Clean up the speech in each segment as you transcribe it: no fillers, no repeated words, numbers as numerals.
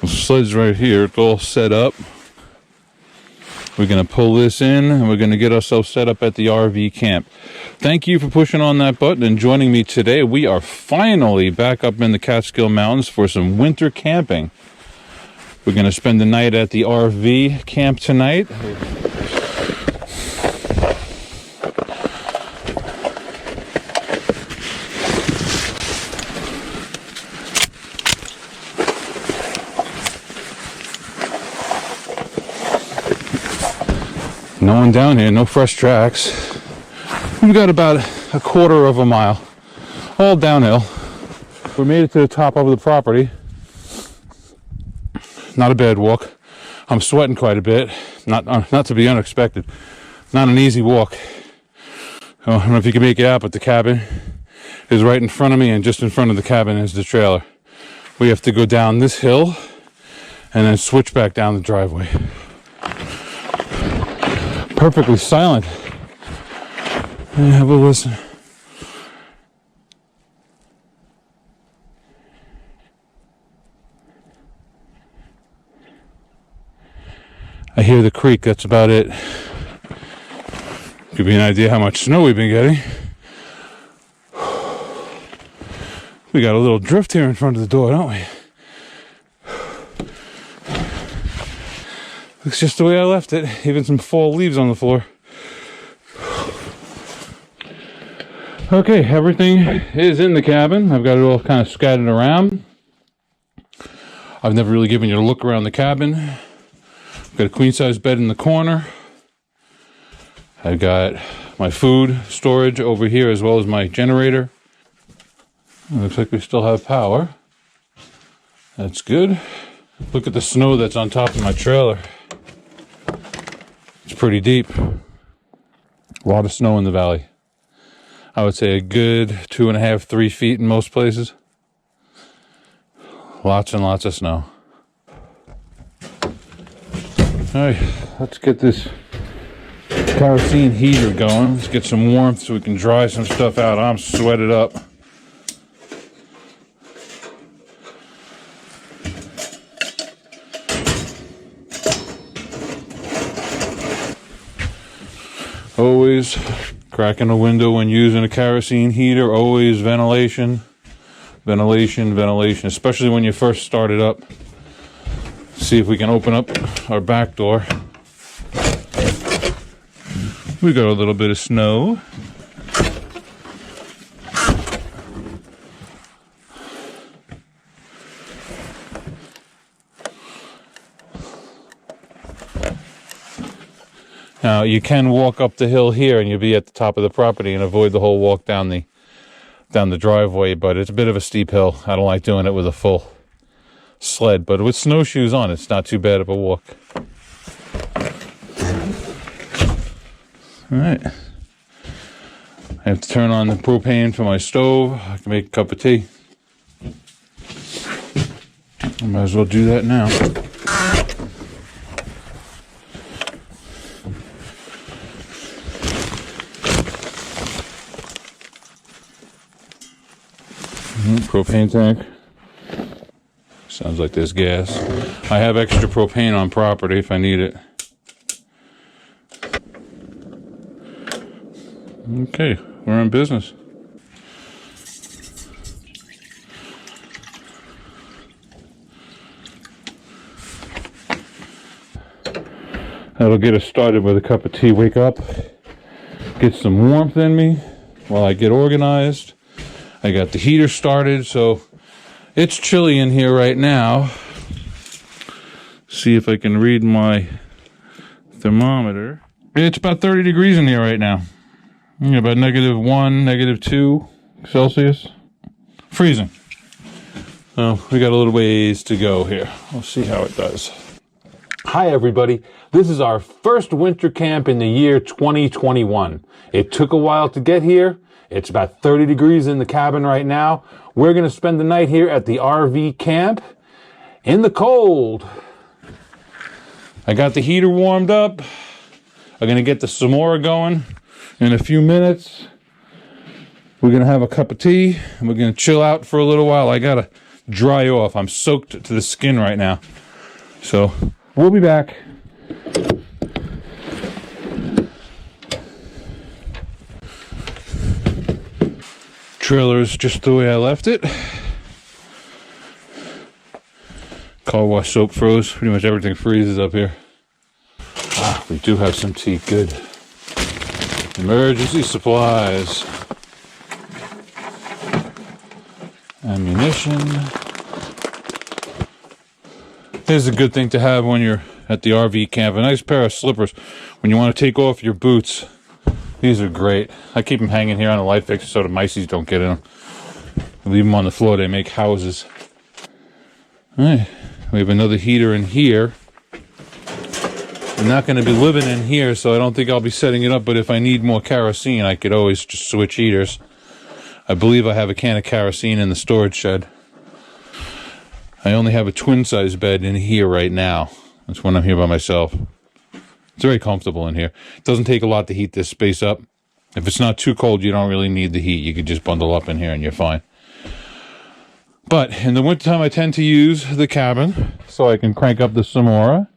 The sled's right here. It's all set up. We're going to pull this in and we're going to get ourselves set up at the RV camp. Thank you for pushing on that button and joining me today. We are finally back up in the Catskill Mountains for some winter camping. We're going to spend the night at the RV camp tonight. No one down here, no fresh tracks. We've got about a quarter of a mile, all downhill. We made it to the top of the property. Not a bad walk. I'm sweating quite a bit. Not to be unexpected. Not an easy walk. I don't know if you can make it out, but the cabin is right in front of me, and just in front of the cabin is the trailer. We have to go down this hill and then switch back down the driveway. Perfectly silent. Have a listen. I hear the creek, that's about it. Give you an idea how much snow we've been getting. We got a little drift here in front of the door, don't we? Looks just the way I left it. Even some fall leaves on the floor. Okay, everything is in the cabin. I've got it all kind of scattered around. I've never really given you a look around the cabin. I've got a queen size bed in the corner. I've got my food storage over here as well as my generator. It looks like we still have power. That's good. Look at the snow that's on top of my trailer. It's pretty deep. A lot of snow in the valley. I would say a good 2.5, 3 feet in most places. Lots and lots of snow. All right, let's get this kerosene heater going. Let's get some warmth so we can dry some stuff out. I'm sweated up. Always cracking a window when using a kerosene heater. Always ventilation, ventilation, ventilation, especially when you first start it up. See if we can open up our back door. We got a little bit of snow. Now, you can walk up the hill here and you'll be at the top of the property and avoid the whole walk down the driveway, but it's a bit of a steep hill. I don't like doing it with a full sled, but with snowshoes on, it's not too bad of a walk. All right. I have to turn on the propane for my stove. I can make a cup of tea. I might as well do that now. Propane tank. Sounds like there's gas. I have extra propane on property if I need it. Okay, we're in business. That'll get us started with a cup of tea. Wake up, get some warmth in me while I get organized. I got the heater started, so it's chilly in here right now. See if I can read my thermometer. It's about 30 degrees in here right now. About -1, -2 Celsius. Freezing. So we got a little ways to go here. We'll see how it does. Hi everybody. This is our first winter camp in the year 2021. It took a while to get here. It's about 30 degrees in the cabin right now. We're going to spend the night here at the RV camp in the cold. I got the heater warmed up. I'm going to get the Samovar going in a few minutes. We're going to have a cup of tea and we're going to chill out for a little while. I got to dry off. I'm soaked to the skin right now. So we'll be back. Trailer's just the way I left it. Car wash soap froze. Pretty much everything freezes up here. Ah, we do have some tea. Good. Emergency supplies. Ammunition. Here's a good thing to have when you're at the RV camp. A nice pair of slippers when you want to take off your boots. These are great. I keep them hanging here on a light fixture so the mices don't get in them. I leave them on the floor. They make houses. All right. We have another heater in here. I'm not going to be living in here, so I don't think I'll be setting it up. But if I need more kerosene, I could always just switch heaters. I believe I have a can of kerosene in the storage shed. I only have a twin-size bed in here right now. That's when I'm here by myself. It's very comfortable in here. It doesn't take a lot to heat this space up. If it's not too cold, you don't really need the heat. You could just bundle up in here and you're fine. But in the wintertime, I tend to use the cabin so I can crank up the Samovar.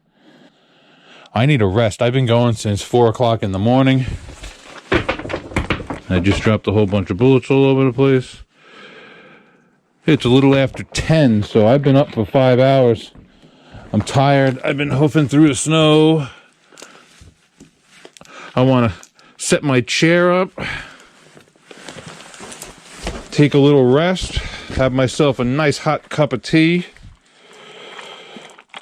I need a rest. I've been going since 4 o'clock in the morning. I just dropped a whole bunch of bullets all over the place. It's a little after 10, so I've been up for 5 hours. I'm tired. I've been hoofing through the snow. I want to set my chair up, take a little rest, have myself a nice hot cup of tea,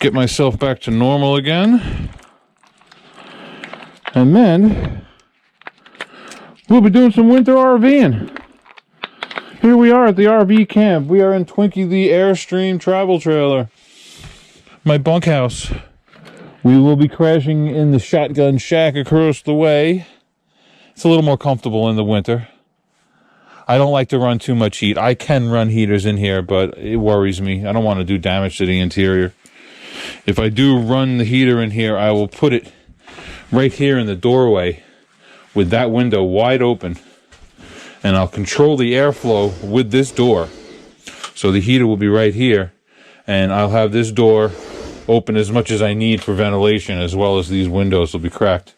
get myself back to normal again, and then we'll be doing some winter RVing. Here we are at the RV camp. We are in Twinkie the Airstream travel trailer, my bunkhouse. We will be crashing in the shotgun shack across the way. It's a little more comfortable in the winter. I don't like to run too much heat. I can run heaters in here, but it worries me. I don't want to do damage to the interior. If I do run the heater in here, I will put it right here in the doorway with that window wide open. And I'll control the airflow with this door. So the heater will be right here. And I'll have this door open as much as I need for ventilation, as well as these windows will be cracked.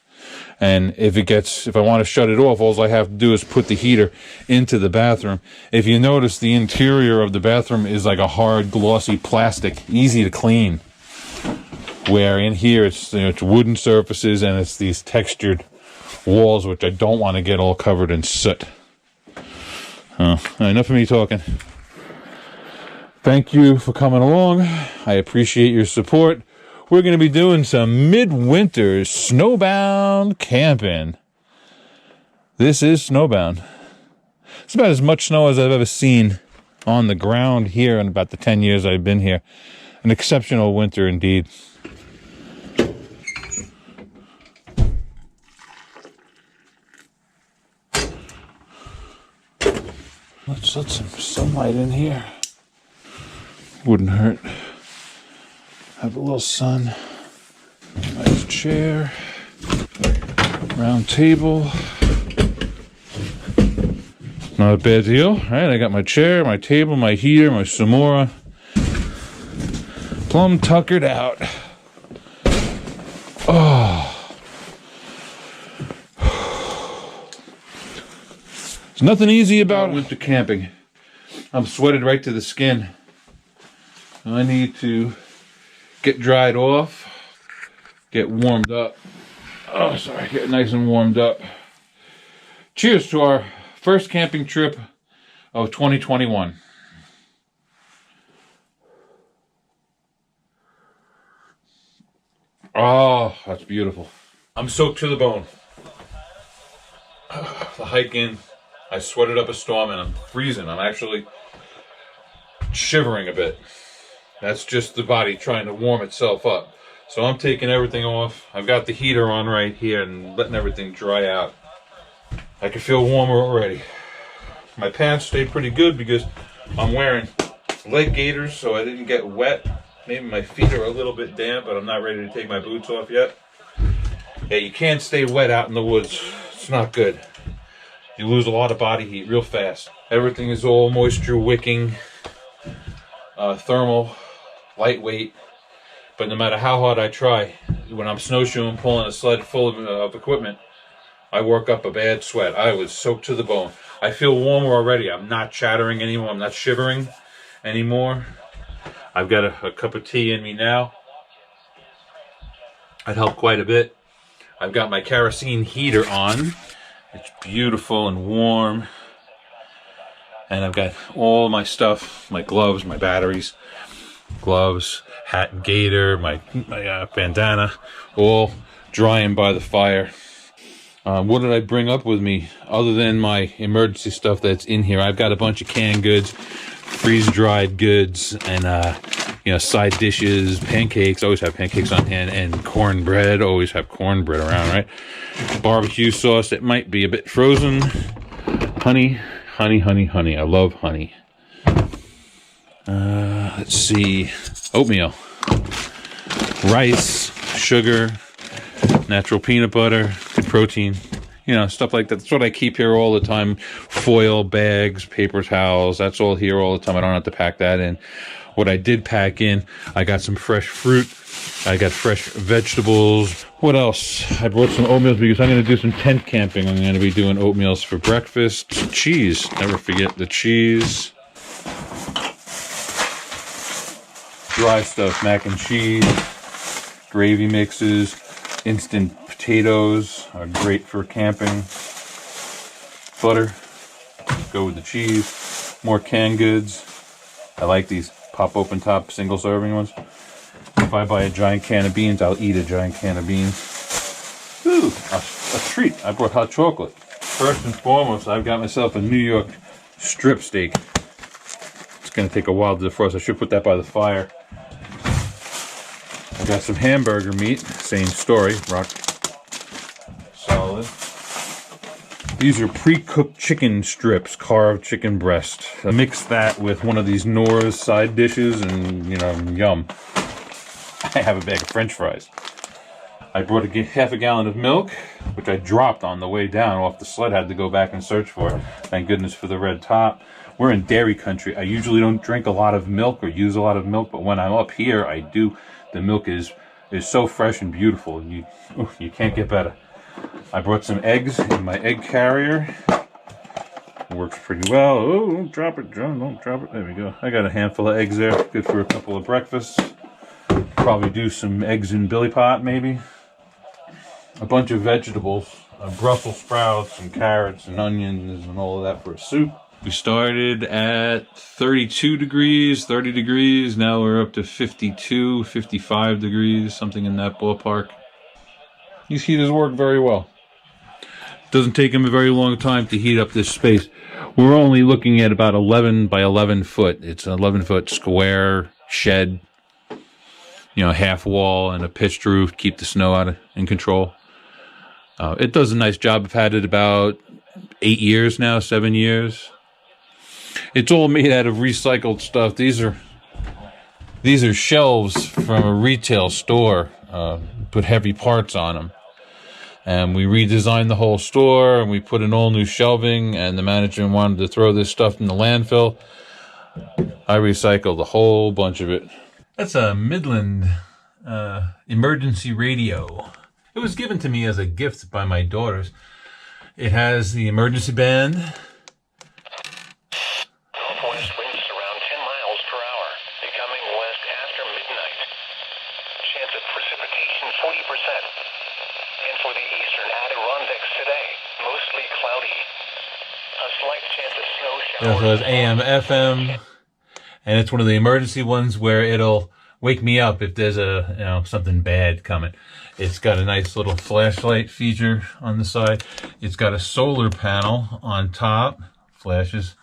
And if I want to shut it off, all I have to do is put the heater into the bathroom. If you notice, the interior of the bathroom is like a hard, glossy plastic, easy to clean. Where in here, it's wooden surfaces and it's these textured walls, which I don't want to get all covered in soot. Enough of me talking. Thank you for coming along. I appreciate your support. We're going to be doing some midwinter snowbound camping. This is snowbound. It's about as much snow as I've ever seen on the ground here in about the 10 years I've been here. An exceptional winter indeed. Let's let some sunlight in here. Wouldn't hurt. Have a little sun. Nice chair. Round table. Not a bad deal. All right, I got my chair, my table, my heater, my Samovar. Plumb tuckered out. Oh. There's nothing easy about winter camping. I'm sweated right to the skin. I need to get dried off, get warmed up. Oh, sorry, get nice and warmed up. Cheers to our first camping trip of 2021. Oh, that's beautiful. I'm soaked to the bone. The hike in, I sweated up a storm and I'm freezing. I'm actually shivering a bit. That's just the body trying to warm itself up. So I'm taking everything off. I've got the heater on right here and letting everything dry out. I can feel warmer already. My pants stay pretty good because I'm wearing leg gaiters so I didn't get wet. Maybe my feet are a little bit damp, but I'm not ready to take my boots off yet. Yeah, you can't stay wet out in the woods. It's not good. You lose a lot of body heat real fast. Everything is all moisture wicking. thermal, lightweight. But no matter how hard I try, when I'm snowshoeing, pulling a sled full of equipment, I work up a bad sweat. I was soaked to the bone. I feel warmer already. I'm not chattering anymore. I'm not shivering anymore. I've got a cup of tea in me now. That helped quite a bit. I've got my kerosene heater on. It's beautiful and warm. And I've got all my stuff, my gloves, my batteries, gloves, hat and gaiter, my bandana, all drying by the fire. What did I bring up with me other than my emergency stuff that's in here? I've got a bunch of canned goods, freeze-dried goods, and side dishes, pancakes. Always have pancakes on hand, and cornbread. Always have cornbread around, right? Barbecue sauce. It might be a bit frozen. Honey. I love honey. Let's see. Oatmeal. Rice. Sugar. Natural peanut butter. Good protein. Stuff like that. That's what I keep here all the time. Foil bags, paper towels. That's all here all the time. I don't have to pack that in. What I did pack in, I got some fresh fruit. I got fresh vegetables. What else? I brought some oatmeal because I'm going to do some tent camping. I'm going to be doing oatmeals for breakfast. Cheese. Never forget the cheese. Dry stuff. Mac and cheese. Gravy mixes. Instant potatoes are great for camping. Butter. Go with the cheese. More canned goods. I like these pop open top single serving ones. If I buy a giant can of beans, I'll eat a giant can of beans. Ooh, a treat. I brought hot chocolate. First and foremost, I've got myself a New York strip steak. It's going to take a while to defrost. I should put that by the fire. I got some hamburger meat. Same story. Rock solid. These are pre-cooked chicken strips, carved chicken breast. I mix that with one of these Nora's side dishes and, yum. I have a bag of French fries. I brought half a gallon of milk, which I dropped on the way down off the sled. Had to go back and search for it. Thank goodness for the red top. We're in dairy country. I usually don't drink a lot of milk or use a lot of milk, but when I'm up here, I do. The milk is so fresh and beautiful. You can't get better. I brought some eggs in my egg carrier. Works pretty well. Oh, don't drop it, John. Don't drop it. There we go. I got a handful of eggs there. Good for a couple of breakfasts. Probably do some eggs in Billy Pot, maybe. A bunch of vegetables. Brussels sprouts and carrots and onions and all of that for a soup. We started at 32 degrees, 30 degrees. Now we're up to 52, 55 degrees, something in that ballpark. These heaters work very well. Doesn't take them a very long time to heat up this space. We're only looking at about 11 by 11 foot. It's an 11-foot square shed, half wall and a pitched roof, keep the snow in control. It does a nice job. I've had it about 8 years now, 7 years. It's all made out of recycled stuff. These are shelves from a retail store. Put heavy parts on them. And we redesigned the whole store, and we put in all new shelving, and the management wanted to throw this stuff in the landfill. I recycled a whole bunch of it. That's a Midland emergency radio. It was given to me as a gift by my daughters. It has the emergency band. Northwest winds around 10 miles per hour, becoming west after midnight. Chance of precipitation 40%. And for the eastern Adirondacks today, mostly cloudy. A slight chance of snow showers. So it's AM, FM, and it's one of the emergency ones where it'll wake me up if there's something bad coming. It's got a nice little flashlight feature on the side. It's got a solar panel on top. Flashes.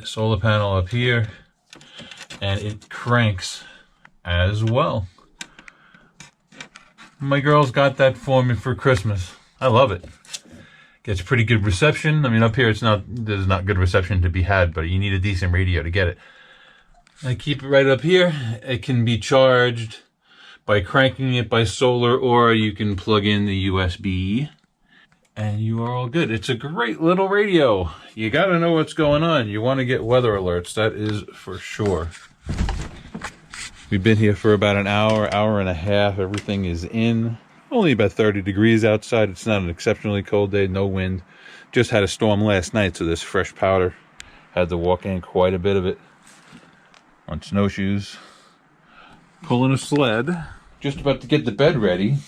Solar panel up here. And it cranks as well. My girls got that for me for Christmas. I love it. Gets pretty good reception. I mean, up here there's not good reception to be had, but you need a decent radio to get it. I keep it right up here. It can be charged by cranking it by solar, or you can plug in the USB. and you are all good. It's a great little radio. You got to know what's going on. You want to get weather alerts, that is for sure. We've been here for about an hour, hour and a half. Everything is in. Only about 30 degrees outside. It's not an exceptionally cold day, no wind. Just had a storm last night, so this fresh powder. Had to walk in quite a bit of it on snowshoes. Pulling a sled. Just about to get the bed ready.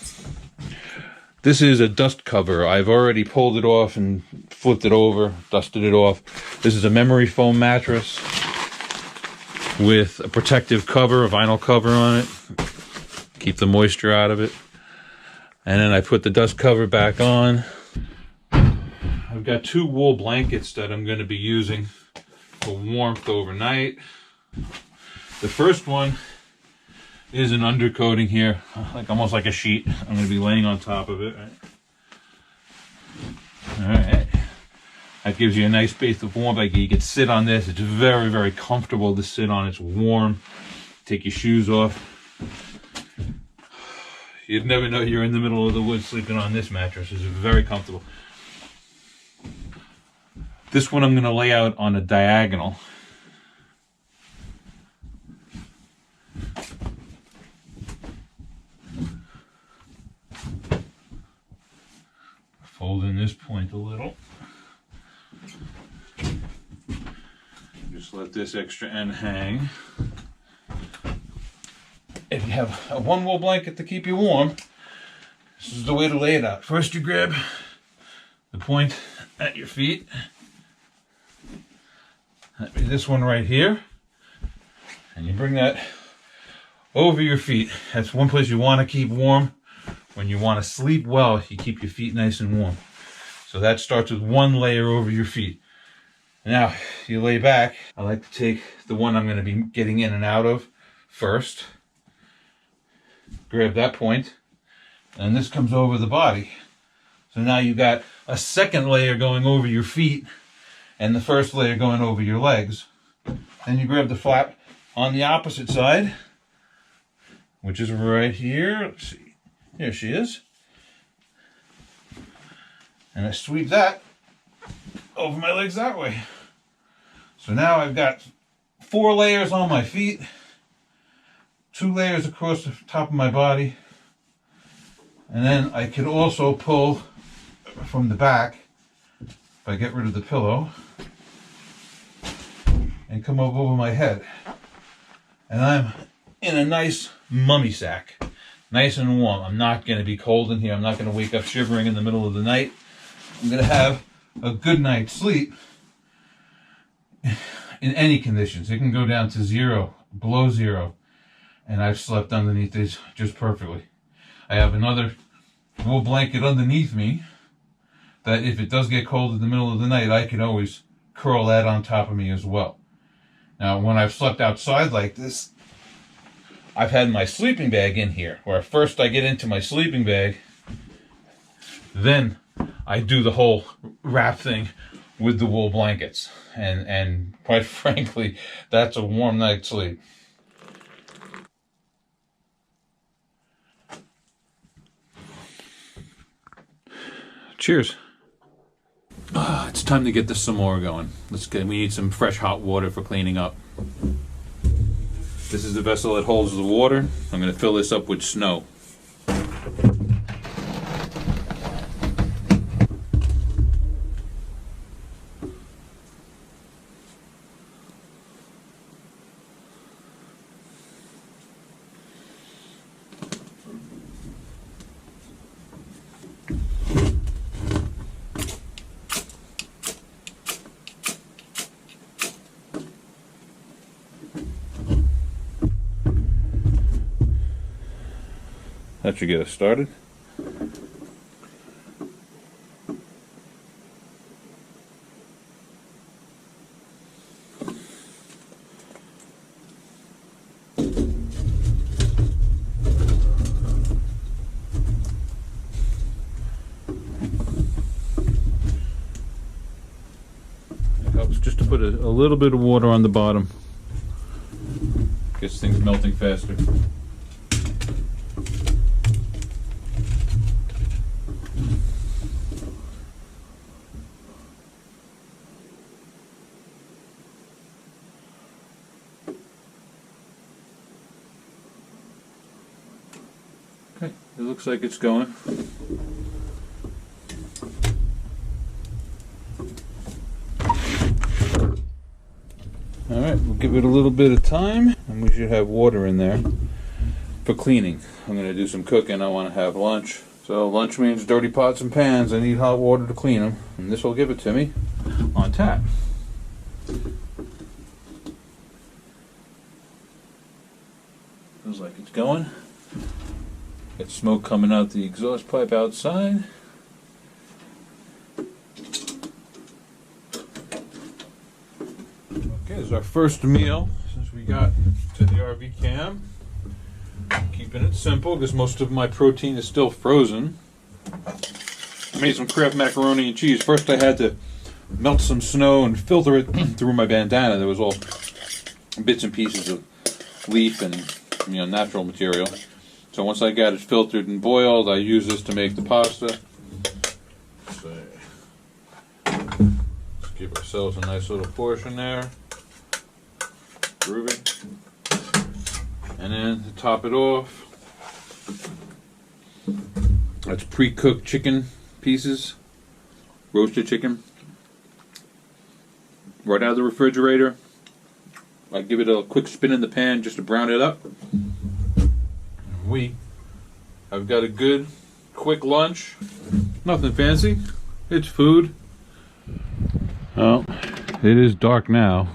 This is a dust cover. I've already pulled it off and flipped it over, dusted it off. This is a memory foam mattress with a protective cover, a vinyl cover on it. Keep the moisture out of it. And then I put the dust cover back on. I've got 2 wool blankets that I'm going to be using for warmth overnight. The first one is an undercoating here, almost like a sheet. I'm going to be laying on top of it. All right. That gives you a nice base of warmth. Like you can sit on this. It's very, very comfortable to sit on. It's warm. Take your shoes off. You'd never know you're in the middle of the woods sleeping on this mattress. It's very comfortable. This one I'm going to lay out on a diagonal. Fold in this point a little. Just let this extra end hang. If you have a 1 wool blanket to keep you warm, this is the way to lay it out. First you grab the point at your feet. That'd be this one right here. And you bring that over your feet. That's one place you want to keep warm. When you want to sleep well, you keep your feet nice and warm. So that starts with 1 layer over your feet. Now, you lay back. I like to take the one I'm going to be getting in and out of first. Grab that point, and this comes over the body. So now you've got a second layer going over your feet, and the first layer going over your legs. Then you grab the flap on the opposite side, which is right here. Let's see. Here she is. And I sweep that over my legs that way. So now I've got 4 layers on my feet, 2 layers across the top of my body. And then I can also pull from the back, if I get rid of the pillow, and come up over my head. And I'm in a nice mummy sack. Nice and warm. I'm not going to be cold in here. I'm not going to wake up shivering in the middle of the night. I'm going to have a good night's sleep in any conditions. It can go down to 0, below 0, and I've slept underneath this just perfectly. I have another wool blanket underneath me that if it does get cold in the middle of the night, I can always curl that on top of me as well. Now, when I've slept outside like this, I've had my sleeping bag in here, where first I get into my sleeping bag, then I do the whole wrap thing with the wool blankets. And quite frankly, that's a warm night's sleep. Cheers. It's time to get the Samovar going. We need some fresh hot water for cleaning up. This is the vessel that holds the water. I'm going to fill this up with snow. That should get us started. It helps just to put a little bit of water on the bottom. Gets things melting faster. Okay, it looks like it's going. Alright, we'll give it a little bit of time, and we should have water in there for cleaning. I'm going to do some cooking. I want to have lunch. So lunch means dirty pots and pans. I need hot water to clean them, and this will give it to me on tap. Feels like it's going. Got smoke coming out the exhaust pipe outside. Okay, this is our first meal since we got to the RV camp. Keeping it simple because most of my protein is still frozen. I made some Kraft macaroni and cheese. First I had to melt some snow and filter it through my bandana. There was all bits and pieces of leaf and natural material. So once I got it filtered and boiled, I use this to make the pasta. So, let's give ourselves a nice little portion there. Groovy. And then to top it off, that's pre-cooked chicken pieces, roasted chicken, right out of the refrigerator. I give it a quick spin in the pan just to brown it up. I've got a good, quick lunch. Nothing fancy. It's food. Well, it is dark now.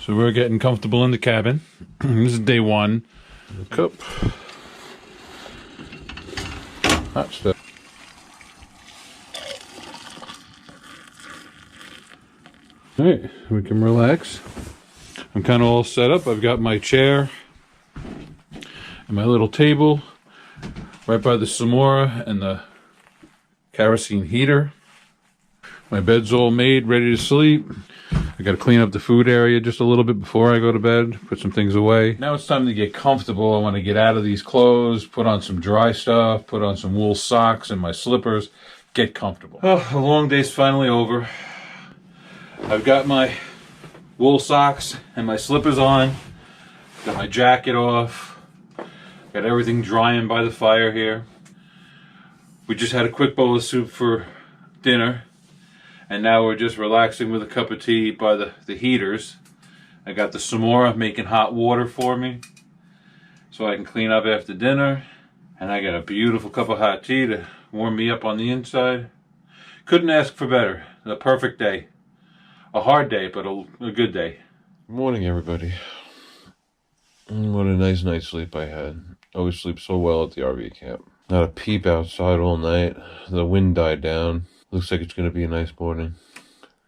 So we're getting comfortable in the cabin. This is day one. The cup. Hot stuff. Alright, we can relax. I'm kind of all set up. I've got my chair and my little table right by the Samovar and the kerosene heater. My bed's all made, ready to sleep. I got to clean up the food area just a little bit before I go to bed, put some things away. Now it's time to get comfortable. I want to get out of these clothes, put on some dry stuff, put on some wool socks and my slippers, get comfortable. Oh, the long day's finally over. I've got my wool socks and my slippers on, got my jacket off, got everything drying by the fire here. We just had a quick bowl of soup for dinner. And now we're just relaxing with a cup of tea by the heaters. I got the Samovar making hot water for me so I can clean up after dinner. And I got a beautiful cup of hot tea to warm me up on the inside. Couldn't ask for better. The perfect day. A hard day, but a good day. Good morning, everybody. What a nice night's sleep I had. I always sleep so well at the RV camp. Not a peep outside all night. The wind died down. Looks like it's going to be a nice morning.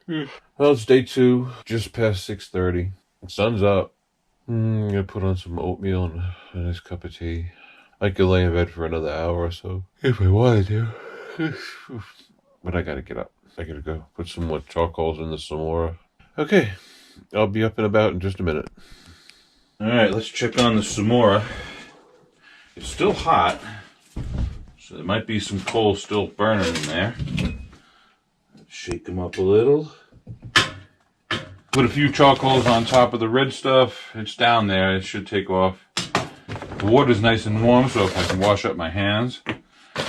Well, it's day 2, just past 6:30. The sun's up. I'm going to put on some oatmeal and a nice cup of tea. I could lay in bed for another hour or so, if I wanted to. But I got to get up. I got to go put some more charcoals in the Samovar. Okay, I'll be up and about in just a minute. Alright, let's check on the Samovar. It's still hot, so there might be some coal still burning in there. Shake them up a little. Put a few charcoals on top of the red stuff. It's down there. It should take off. The water's nice and warm, so if I can wash up my hands.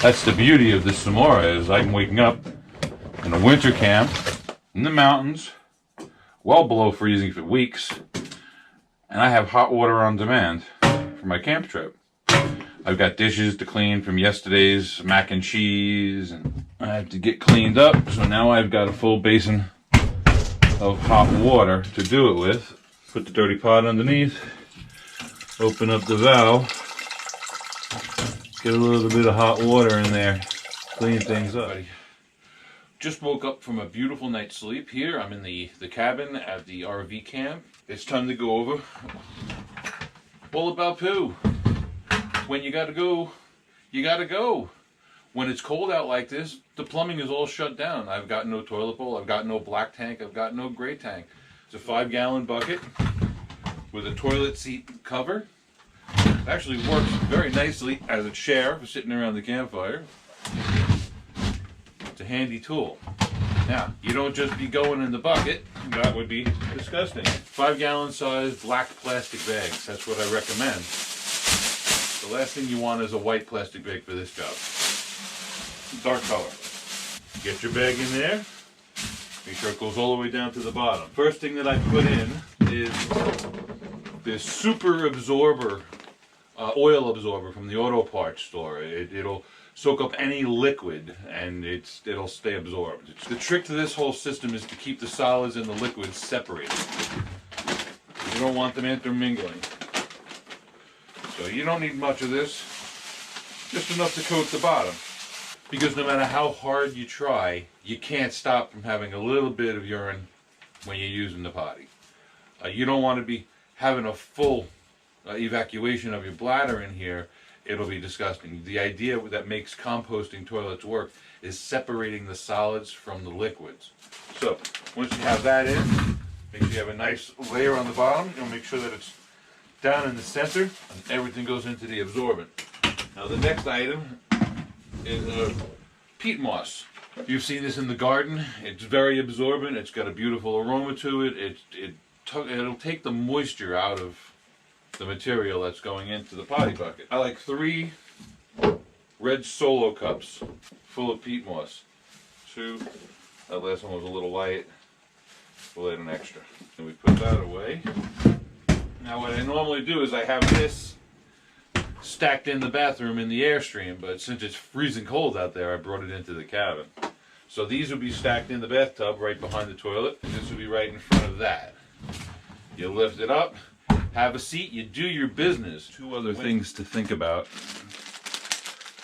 That's the beauty of this Samovar, is I'm waking up in a winter camp in the mountains, well below freezing for weeks, and I have hot water on demand for my camp trip. I've got dishes to clean from yesterday's mac and cheese, and I have to get cleaned up, so now I've got a full basin of hot water to do it with. Put the dirty pot underneath, open up the valve, get a little bit of hot water in there, clean things up. Just woke up from a beautiful night's sleep here. I'm in the cabin at the RV camp. It's time to go over all about poo. When you gotta go, you gotta go. When it's cold out like this, the plumbing is all shut down. I've got no toilet bowl, I've got no black tank, I've got no gray tank. It's a 5-gallon bucket with a toilet seat cover. It actually works very nicely as a chair for sitting around the campfire. It's a handy tool. Now, you don't just be going in the bucket. That would be disgusting. 5-gallon size black plastic bags. That's what I recommend. The last thing you want is a white plastic bag for this job. Dark color. Get your bag in there. Make sure it goes all the way down to the bottom. First thing that I put in is this super absorber, oil absorber from the auto parts store. It'll soak up any liquid and it'll stay absorbed. The trick to this whole system is to keep the solids and the liquids separated. You don't want them intermingling. So you don't need much of this, just enough to coat the bottom. Because no matter how hard you try, you can't stop from having a little bit of urine when you're using the potty. You don't want to be having a full evacuation of your bladder in here. It'll be disgusting. The idea that makes composting toilets work is separating the solids from the liquids. So once you have that in, make sure you have a nice layer on the bottom. You'll make sure that it's down in the center and everything goes into the absorbent. Now the next item is peat moss. You've seen this in the garden. It's very absorbent. It's got a beautiful aroma to it. It'll take the moisture out of the material that's going into the potty bucket. I like 3 red Solo cups full of peat moss. 2, that last one was a little light. We'll add an extra. And we put that away. Now what I normally do is I have this stacked in the bathroom in the Airstream, but since it's freezing cold out there, I brought it into the cabin. So these will be stacked in the bathtub right behind the toilet, and this will be right in front of that. You lift it up, have a seat, you do your business. 2 other things to think about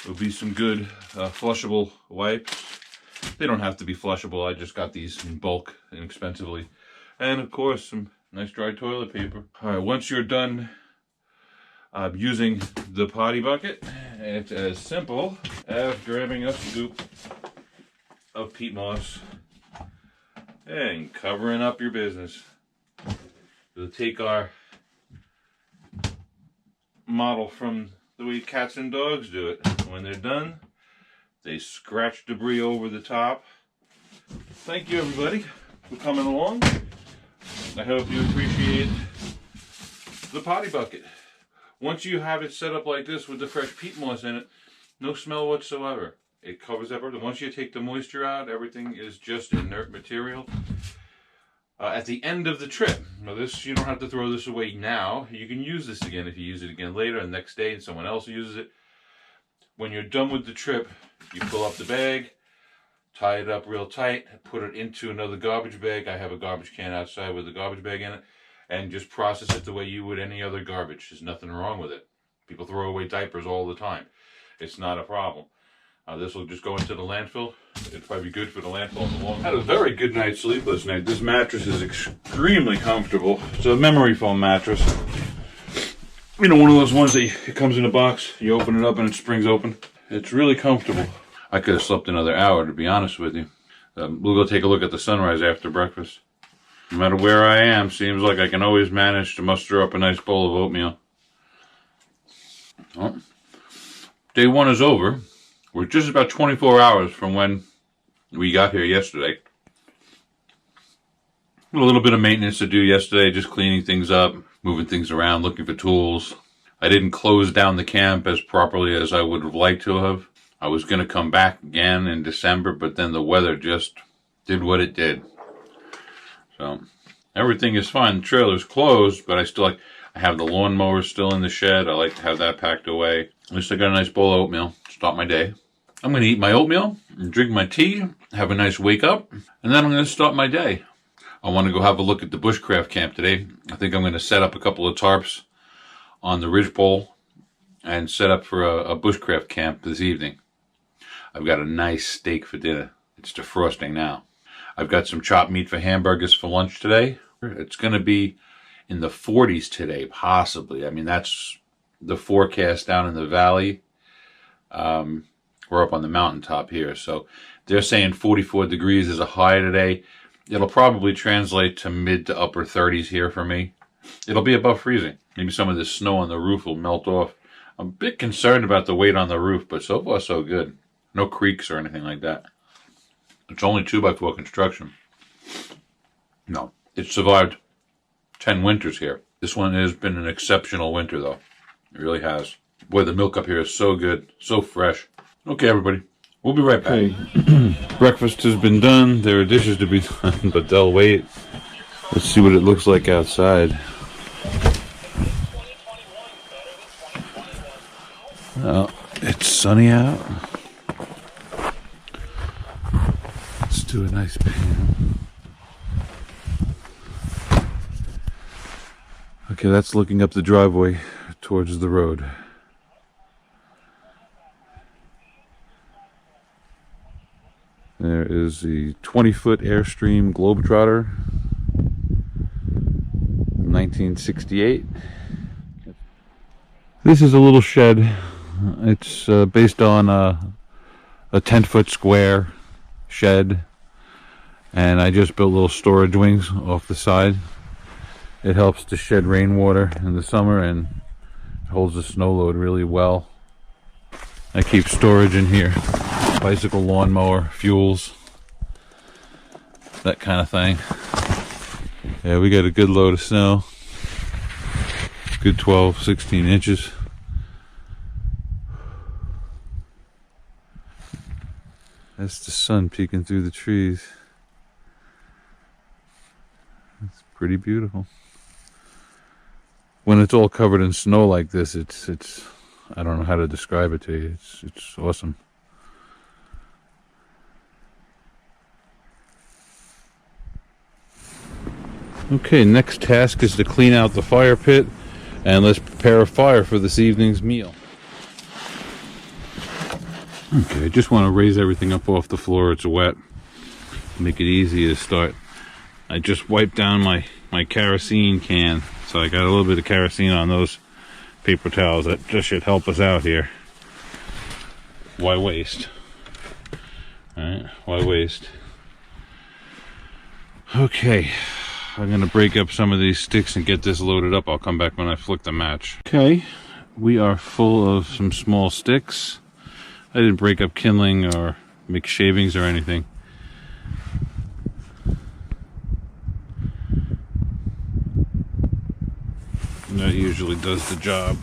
will be some good flushable wipes. They don't have to be flushable, I just got these in bulk inexpensively. And of course some nice dry toilet paper. Alright, once you're done using the potty bucket, it's as simple as grabbing a scoop of peat moss and covering up your business. We'll take our model from the way cats and dogs do it. When they're done, they scratch debris over the top. Thank you everybody for coming along. I hope you appreciate the potty bucket. Once you have it set up like this with the fresh peat moss in it, no smell whatsoever. It covers everything. Once you take the moisture out, everything is just inert material. At the end of the trip, now this, you don't have to throw this away now. You can use this again if you use it again later, and the next day and someone else uses it. When you're done with the trip, you pull up the bag, tie it up real tight, put it into another garbage bag. I have a garbage can outside with a garbage bag in it, and just process it the way you would any other garbage. There's nothing wrong with it. People throw away diapers all the time. It's not a problem. This will just go into the landfill. It'd probably be good for the landfill in the long run. I had a very good night's sleep last night. This mattress is extremely comfortable. It's a memory foam mattress. You know, one of those ones that it comes in a box, you open it up and it springs open. It's really comfortable. I could have slept another hour, to be honest with you. We'll go take a look at the sunrise after breakfast. No matter where I am, seems like I can always manage to muster up a nice bowl of oatmeal. Well, day 1 is over. We're just about 24 hours from when we got here yesterday. A little bit of maintenance to do yesterday, just cleaning things up, moving things around, looking for tools. I didn't close down the camp as properly as I would have liked to have. I was going to come back again in December, but then the weather just did what it did. So everything is fine. The trailer's closed, but I have the lawnmower still in the shed. I like to have that packed away. At least I got a nice bowl of oatmeal to start my day. I'm going to eat my oatmeal and drink my tea, have a nice wake up, and then I'm going to start my day. I want to go have a look at the bushcraft camp today. I think I'm going to set up a couple of tarps on the ridgepole and set up for a bushcraft camp this evening. I've got a nice steak for dinner. It's defrosting now. I've got some chopped meat for hamburgers for lunch today. It's going to be in the 40s today, possibly. I mean, that's the forecast down in the valley. We're up on the mountaintop here, so they're saying 44 degrees is a high today. It'll probably translate to mid to upper 30s here for me. It'll be above freezing. Maybe some of this snow on the roof will melt off. I'm a bit concerned about the weight on the roof, but so far so good. No creaks or anything like that. It's only 2x4 construction. No, it's survived 10 winters here. This one has been an exceptional winter, though. It really has. Boy, the milk up here is so good, so fresh. Okay, everybody, we'll be right back. Breakfast has been done. There are dishes to be done, but they'll wait. Let's see what it looks like outside. Well, it's sunny out. Let's do a nice pan. Okay, that's looking up the driveway towards the road. There is the 20-foot Airstream Globetrotter, 1968. This is a little shed. It's based on a 10-foot square shed, and I just built little storage wings off the side. It helps to shed rainwater in the summer and holds the snow load really well. I keep storage in here, bicycle, lawnmower, fuels, that kind of thing. Yeah, we got a good load of snow, good 12, 16 inches. That's the sun peeking through the trees. It's pretty beautiful. When it's all covered in snow like this, it's I don't know how to describe it to you. It's awesome. Okay, next task is to clean out the fire pit, and let's prepare a fire for this evening's meal. Okay, I just want to raise everything up off the floor. It's wet. Make it easy to start. I just wiped down my kerosene can, so I got a little bit of kerosene on those paper towels. That just should help us out here. Why waste? Alright, why waste? Okay, I'm gonna break up some of these sticks and get this loaded up. I'll come back when I flick the match. Okay, we are full of some small sticks. I didn't break up kindling or make shavings or anything. And that usually does the job.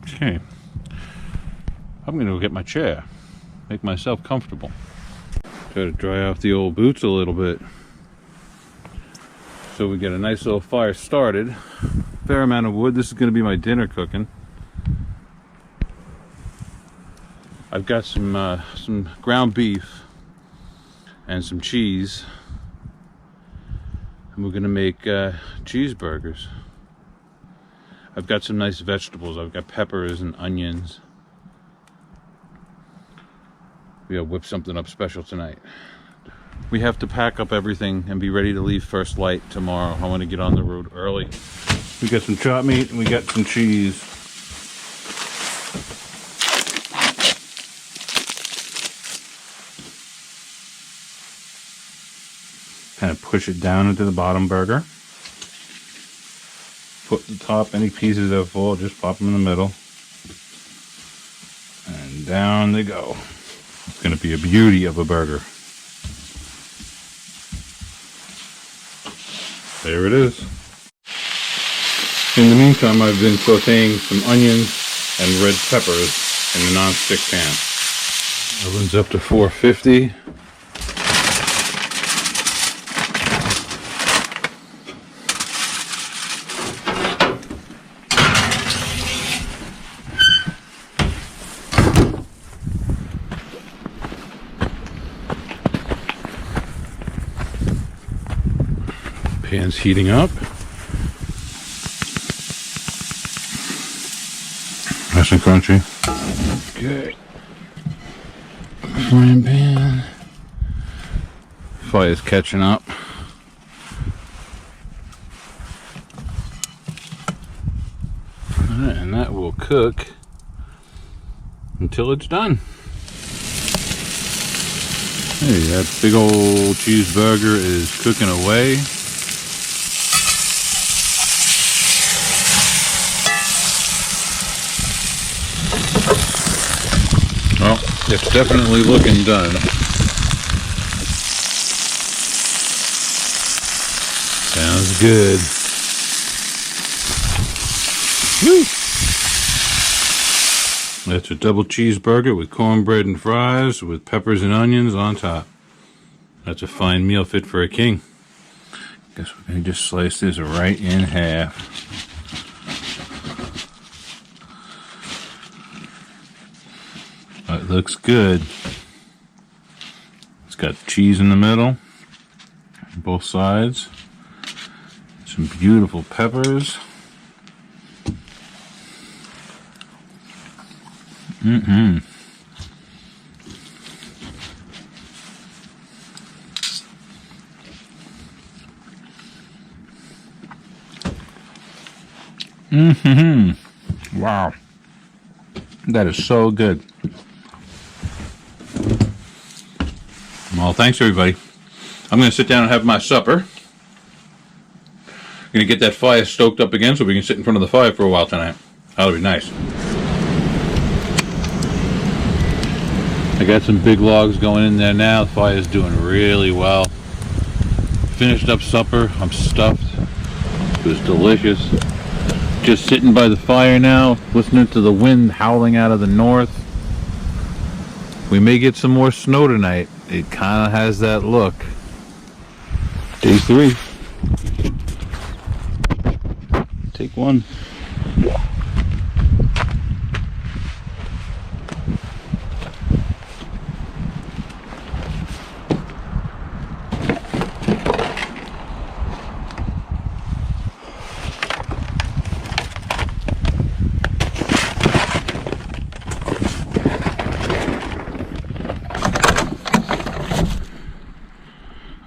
Okay. I'm going to go get my chair. Make myself comfortable. Try to dry off the old boots a little bit. So we get a nice little fire started. Fair amount of wood. This is going to be my dinner cooking. I've got some ground beef and some cheese. And we're going to make cheeseburgers. I've got some nice vegetables. I've got peppers and onions. We gotta whip something up special tonight. We have to pack up everything and be ready to leave first light tomorrow. I want to get on the road early. We got some chopped meat and we got some cheese. Kind of push it down into the bottom burger. Put the top, any pieces that fall, just pop them in the middle. And down they go. It's going to be a beauty of a burger. There it is. In the meantime, I've been sauteing some onions and red peppers in the non-stick pan. Oven's up to 450. Pan's heating up. Nice and crunchy. Okay. Frying pan. Fire's catching up. Alright, and that will cook until it's done. Hey, that big old cheeseburger is cooking away. It's definitely looking done. Sounds good. Woo! That's a double cheeseburger with cornbread and fries with peppers and onions on top. That's a fine meal fit for a king. Guess we're going to just slice this right in half. It looks good. It's got cheese in the middle, both sides. Some beautiful peppers. Mm-hmm. Mm-hmm. Wow. That is so good. Well, thanks everybody. I'm going to sit down and have my supper. I'm going to get that fire stoked up again so we can sit in front of the fire for a while tonight. That'll be nice. I got some big logs going in there now. The fire's doing really well. Finished up supper. I'm stuffed. It was delicious. Just sitting by the fire now, listening to the wind howling out of the north. We may get some more snow tonight. It kind of has that look. Day 3. Take one.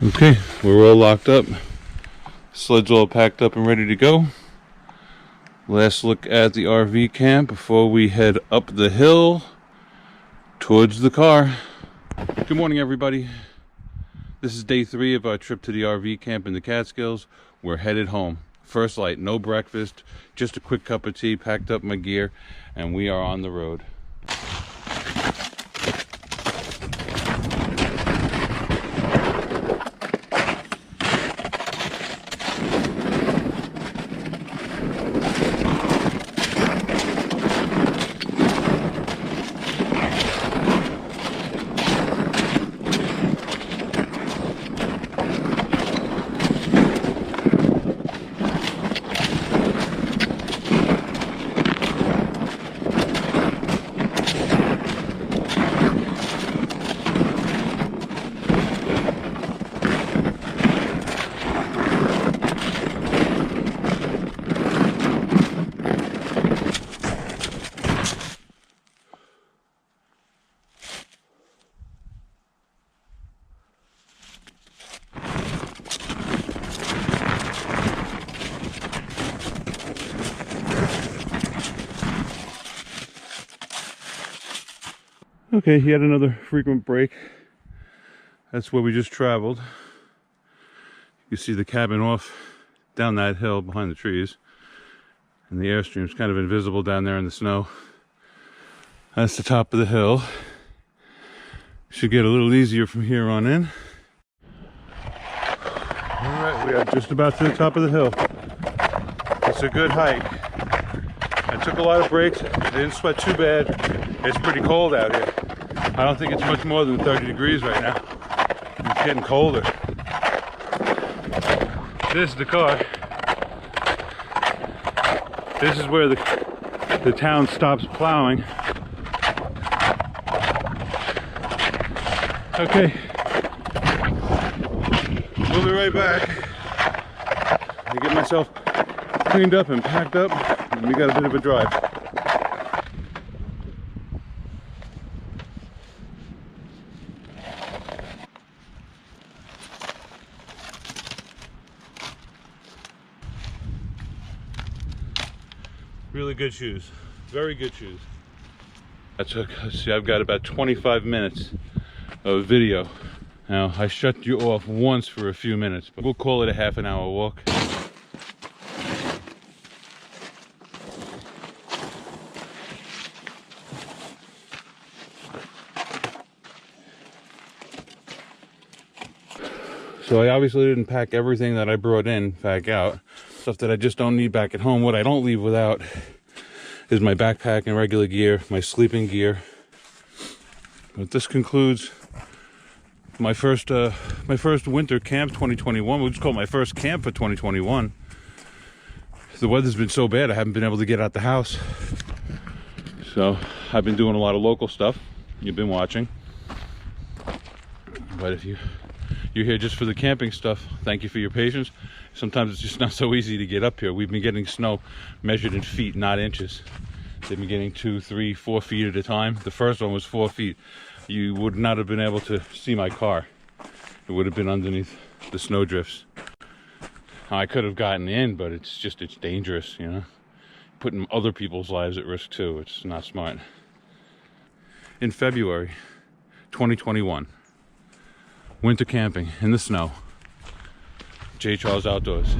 Okay, we're all locked up. Sled's all packed up and ready to go. Last look at the RV camp before we head up the hill towards the car. Good morning, everybody. This is day 3 of our trip to the RV camp in the Catskills. We're headed home. First light, no breakfast, just a quick cup of tea, packed up my gear, and we are on the road. Okay, yet another frequent break. That's where we just traveled. You see the cabin off down that hill behind the trees. And the Airstream's kind of invisible down there in the snow. That's the top of the hill. Should get a little easier from here on in. Alright, we are just about to the top of the hill. It's a good hike. I took a lot of breaks. I didn't sweat too bad. It's pretty cold out here. I don't think it's much more than 30 degrees right now. It's getting colder. This is the car. This is where the town stops plowing. Okay. We'll be right back. I get myself cleaned up and packed up, and we got a bit of a drive. Really good shoes, very good shoes. Let's see, I've got about 25 minutes of video. Now, I shut you off once for a few minutes, but we'll call it a half an hour walk. So I obviously didn't pack everything that I brought in back out. Stuff that I just don't need back at home. What I don't leave without is my backpack and regular gear, my sleeping gear. But this concludes my first winter camp 2021. We'll just call it my first camp for 2021. The weather's been so bad I haven't been able to get out the house. So I've been doing a lot of local stuff. You've been watching. But if you're here just for the camping stuff, thank you for your patience. Sometimes it's just not so easy to get up here. We've been getting snow measured in feet, not inches. They've been getting 2, 3, 4 feet at a time. The first one was 4 feet. You would not have been able to see my car. It would have been underneath the snow drifts. I could have gotten in, but it's dangerous, you know. Putting other people's lives at risk too. It's not smart. In February 2021, winter camping in the snow. J. Charles Outdoors.